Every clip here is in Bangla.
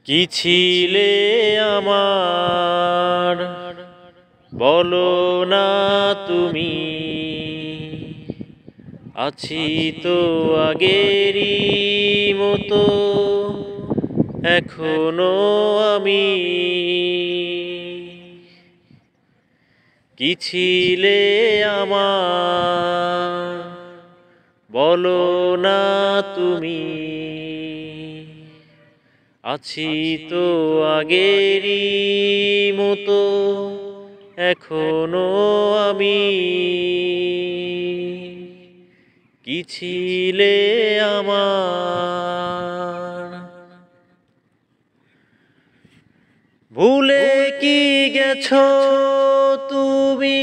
কি ছিলে আমার বলো না তুমি, আছি তো আগেরই মতো এখনো আমি। কি ছিলে আমার বলো না তুমি, আছি তো আগেরই মতো এখনো আমি। কি ছিলে আমার ভুলে কি গেছো তুমি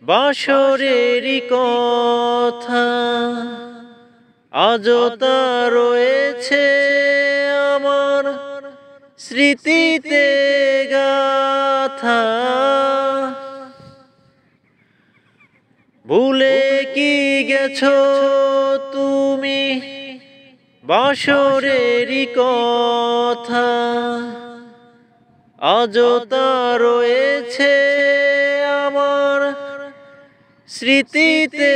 বাসরেরই কথা, আজও তা রয়েছে আমার স্মৃতিতে গাথা। ভুলে কি গেছো তুমি বাসরেরই কথা, আজও তা রয়েছে আমার স্মৃতিতে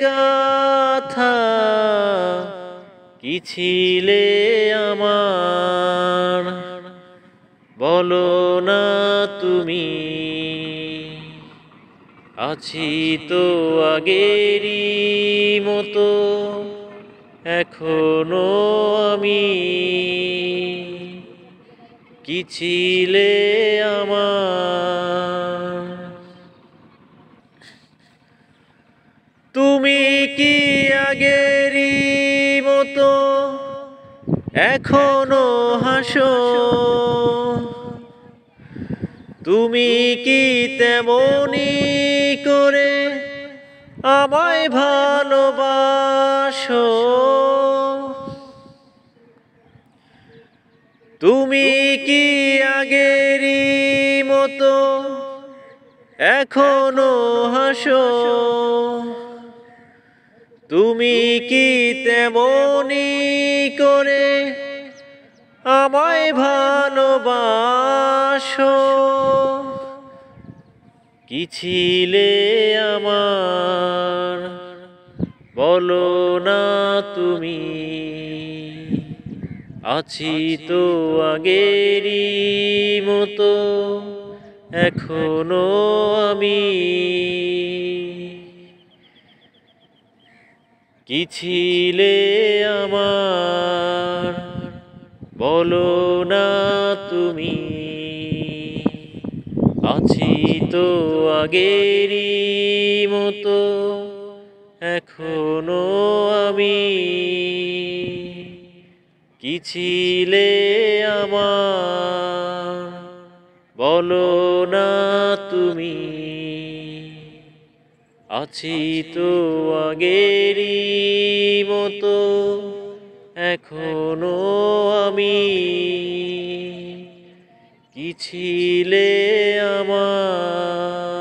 গাথা। কি ছিলে আমার বলো না তুমি, আছি তো আগেরই মতো এখনো আমি। কি ছিলে আমার তুমি কি আগেরই মতো এখনো হাসো, তুমি কি তেমনি করে আমায় ভালোবাসো, তুমি কি আগেরই মতো এখনো হাসো, তুমি কি তেমনি করে আমায় ভালোবাসো। কি ছিলে আমার বলো না তুমি, আছি তো আগেরই মতো এখনো আমি। কি ছিলে আমার বলো না তুমি, আছি তো আগেরই মতো এখনো আমি। কি ছিলে আমার বলো না তুমি, আছি তো আগেরই মতো এখনো আমি। কি ছিলে আমার।